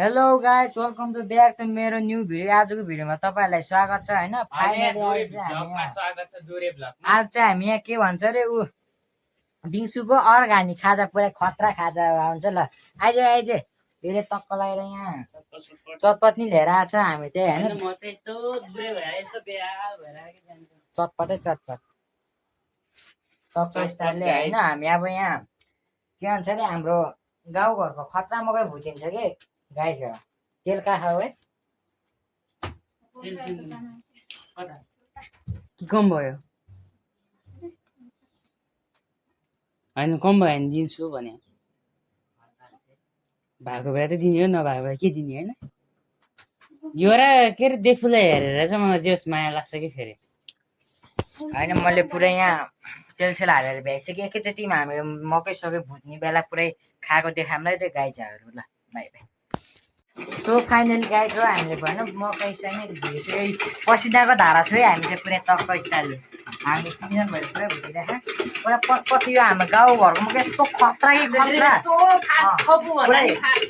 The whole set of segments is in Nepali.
Hello guys, welcome to back to मेरो न्यू भिडियो। आजको भिडियोमा तपाईहरुलाई स्वागत छ हैन। फाइनली आज चाहिँ हामी यहाँ के भन्छ रे दिउँसोको अर्गानिक खाजा पुरै खतरा खाजा हुन्छ ल। आइज धेरै टक्क लगाएर यहाँ चटपट नि लिएर आछ हामी चाहिँ हैन। म चाहिँ यस्तो दुरे भएर यस्तो बेहाल भएर के जान्छ चटपटै चटपट टक्क स्टाइलले हैन। हामी अब यहाँ के भन्छ रे हाम्रो गाउँघरको खतरा मकै भुटिन्छ के गाइस। तेल का खाऊ है कि कम भयो हैन? कम भयो भने दिन्छु भने भएको भए त दिने हो, नभएको भए के दिने हैन। यो र के रे देखुलाई हेरेर चाहिँ मलाई जेस माया लाग्छ कि फेरि हैन। मैले पुरै यहाँ तेलसेल हालेर भ्याइसकेँ। एकैचोटिमा हामी मकै सकै भुट्ने बेला पुरै खाएको देखामलाई त गाइजहरू ल। By by. So finally guys हो हामीले भएन मकै चाहिँ भुटिसक्यो। पसिनाको धारा छ है। हामी चाहिँ पुरै टक्क स्टाइलले हामी तिनजना भएर पुरै भुटिरहेको पुरा पटपटी। यो हाम्रो गाउँघरको मकै यस्तो खतरा कि खतरा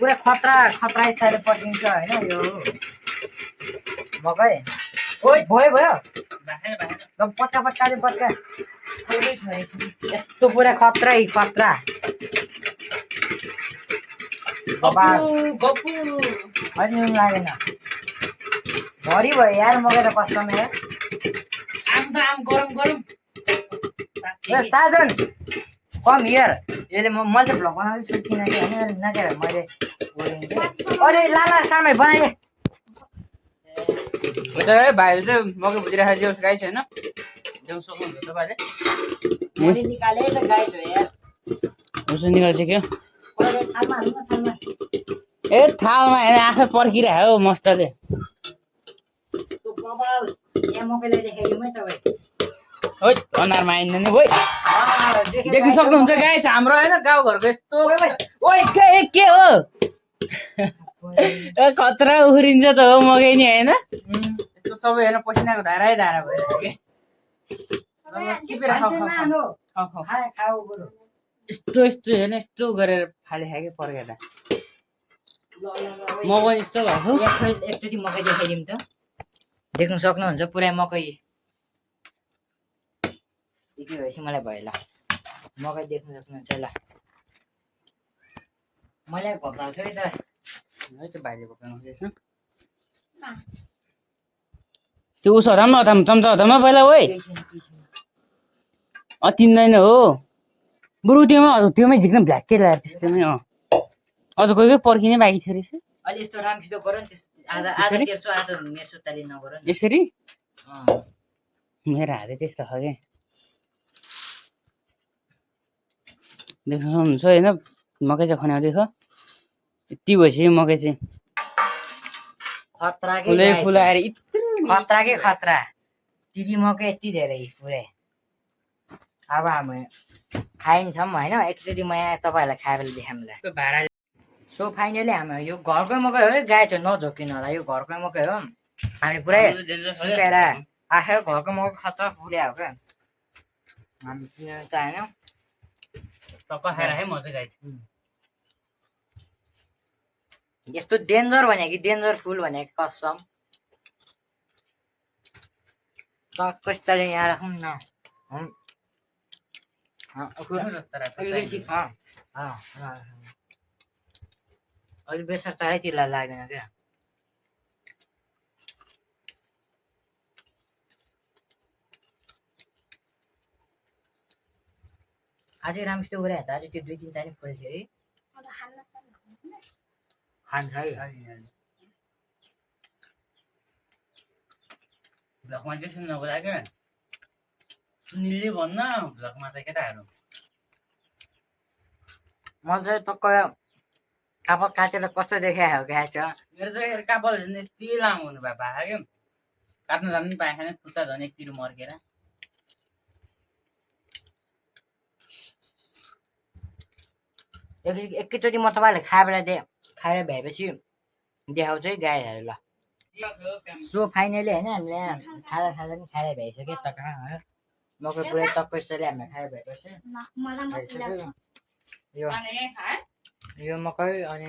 पुरै खतरा खतरा स्टाइलले पटिन्छ होइन। यो मकै भयो भयो पट्का पट्का पट्का यस्तो पुरा खतरा खतरा होइन लागेन। भरि भयो यार मकै त कस्तो साजन कम हियर। यसले मैले चाहिँ भ्लग बनाउँदै छु किनकि होइन नचाहिँ मैले अरे लाला सामै बनाएँ भाइले चाहिँ मकै भुटिरहेको जेउस गाई छैन जेउस सक्नुहुन्छ तपाईँले मैले निकालेँ त गाई छ यार। उसो निकाल्छ क्या थालमा हाल्नु न थालमा। ए थालमा हेर आफै पर्खिरहेको मस्तले। यहाँ मकैलाई देखाइदिउँ है तपाईँ। है अनुहारमा आइन्न नि भोइ देख्न सक्नुहुन्छ गाई छ हाम्रो होइन गाउँघरको यस्तो के हो खतरा उफ्रिन्छ त हो मकै नि होइन। यस्तो सबै होइन पसिनाको धारै धारा भइरहेको के यस्तो यस्तो हेर्न यस्तो गरेर फाले खायो कि पर्खेर म पनि यस्तो भएको। एकचोटि मकै देखाइदिउँ त। देख्न सक्नुहुन्छ पुरै मकै यति भएपछि मलाई भयो ल। मकै देख्न सक्नुहुन्छ ल। मैले घोप्टाएको छु है त है त्यो भाइले घोप्टाउनु खोजेछ त्यो उस हटाउनु न चम्चा हटाउनु पहिला ओइ अतिन्दैन हो बरु त्योमै झिक्न भ्ल्याक्कै लगाएर त्यस्तोमै अझ कोही कोही पर्खिने बाँकी थियो रहेछ। अहिले यस्तो राम्रोसित गर नि आधा आधा तेर्सो आधा मेरो सुत्ताले नगर नि यसरी। मेरो हातै त्यस्तो छ क्या देख्न सक्नुहुन्छ होइन। मकै चाहिँ खन्याउँदैछ यति भइसक्यो मकै चाहिँ फुलै फुलाएर खतरा के खतरा तिजी मकै यति धेरै पुरै। अब हामी खाइन्छौँ होइन। एकचोटि म यहाँ तपाईँहरूलाई खाएर देखाउँला भाडा। सो फाइनली हाम्रो यो घरकै मकै हो है गाई चाहिँ नझोकिनु होला। यो घरकै मकै हो। हामी पुरै सुकाएर आखिर घरको मकै खतरा फुल्या हो क्या। हामी किनेर चाहिँ होइन टक्क खाएर है म चाहिँ गाई यस्तो डेन्जर भने कि डेन्जर फुल भने कसम कस्तोले यहाँ राखौँ न। अहिले बेसार चारैतिर लागेन क्या। अझै राम्रोसित गरे त अझै त्यो 2-3 तारिक फुल्थ्यो है। खान्छ है भ्लगमा चाहिँ सुन्नु कुरा क्या सुनिलले भन्न भ्लगमा चाहिँ केटाहरू मैले चाहिँ टक्क कापड काटेर कस्तो देखायो क्या छ। मेरो चाहिँ कापड यति लामो हुनु भयो भाषा क्या काट्नु जानु पनि पाएन खुट्टा झन् एकतिर मर्केर। एकैचोटि म तपाईँहरूले खाएर भ्याएपछि देखाउँछु है गाईहरू ल। सो फाइनली होइन हामीले खाजा नि खाएर भ्याइसक्यो टक्क मकै पुरै टक्क यसरी हामीले खाएर भ्याएपछि यो मकै अनि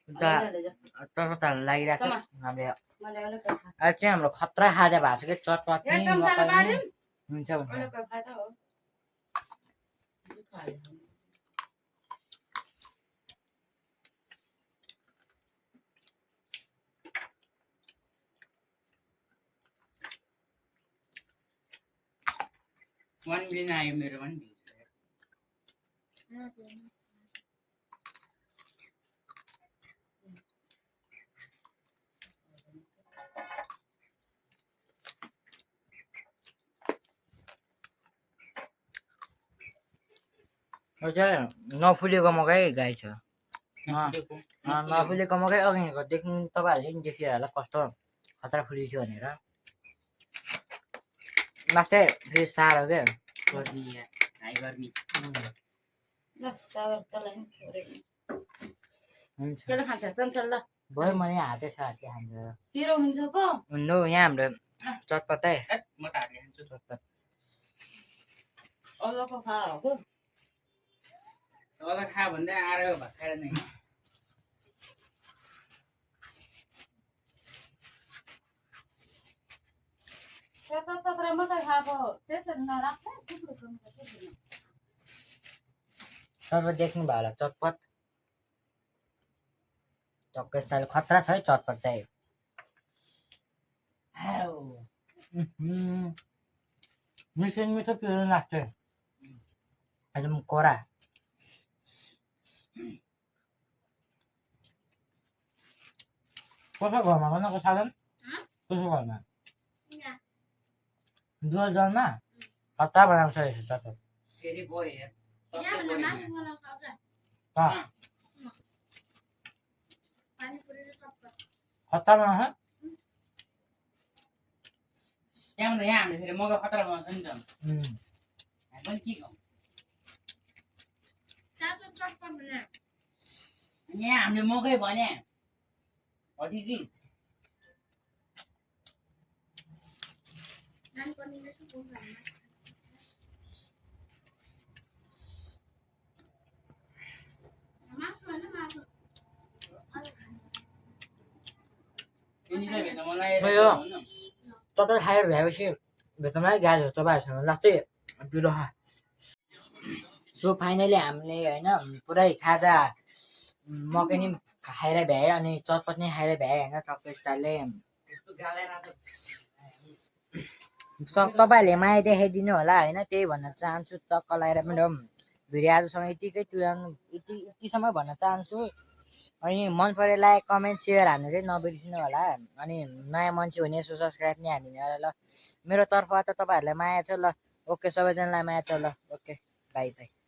चटपट लागिरहेको समाज। छ हामीले मलाई अलग खा अहिले चाहिँ हाम्रो खतरा खाजा भएको छ कि चटपट ए चम्चाले बाड्यौँ हुन्छ अलग भनेर खा त हो वान मिलियन आयो मेरो पनि यो चाहिँ नफुलेको मकै गाई छ नफुलेको नफुलेको मकै अघिको देख्नु तपाईँहरूले पनि देखियो होला कस्तो खतरा फुलेको थियो भनेर माथि फेरि साह्रो क्या गर्मी हाई गर्मी ल सागर तलाई हुन्छ केले खान्छ चम्चा ल भयो मैले हातै छ हातै खान्छ पिरो हुन्छ पो हुनु यहाँ हाम्रो चटपटै म त हातले खान्छु चटपट अलगको खा हो तल खा भन्दै आएर भात खाएर नै त्यत्रो मात्रै खाएको त्यसरी नराख्ने थुप्रो चटपट देख्नु भयो होला चटपट टक्कै स्टाइल खतरा छ है चटपट चाहिँ मिठो मिठो पिरो लाग्छ एकदम कोरा कसो घरमा बनाएको साधन कसो घरमा दुवै जलमा खतरा बनाएको छ रहेछ चटपट फेरि गयो यार खतरा बनाएको त्यहाँभन्दा यहाँ हामीले फेरि मगा खतरा बनाउँछ नि त हामी पनि के गर्छौँ यहाँ हामीले मकै भने चटपट खाएर भ्याएपछि भेट्नुलाई गाडी तपाईँहरूसँग लाग्दै पिरो खा सो फाइनली हामीले होइन पुरै खाजा मकै नि खाएर भ्याएँ अनि चटपट नै खाएर भ्याएँ होइन टक्कै स्टाइलले तपाईँहरूले माया देखाइदिनु होला होइन त्यही भन्न चाहन्छु टक्क लगाएर मेरो भिडियो आजसँग यतिकै यतिसम्म भन्न चाहन्छु अनि मन परे लाइक कमेन्ट सेयर हाल्नु चाहिँ नबिर्सिनु होला अनि नयाँ मान्छे भने यसो सब्सक्राइब नै हालिदिनु होला ल मेरो तर्फबाट त तपाईँहरूलाई माया छ ल ओके सबैजनालाई माया छ ल ओके बाई बाई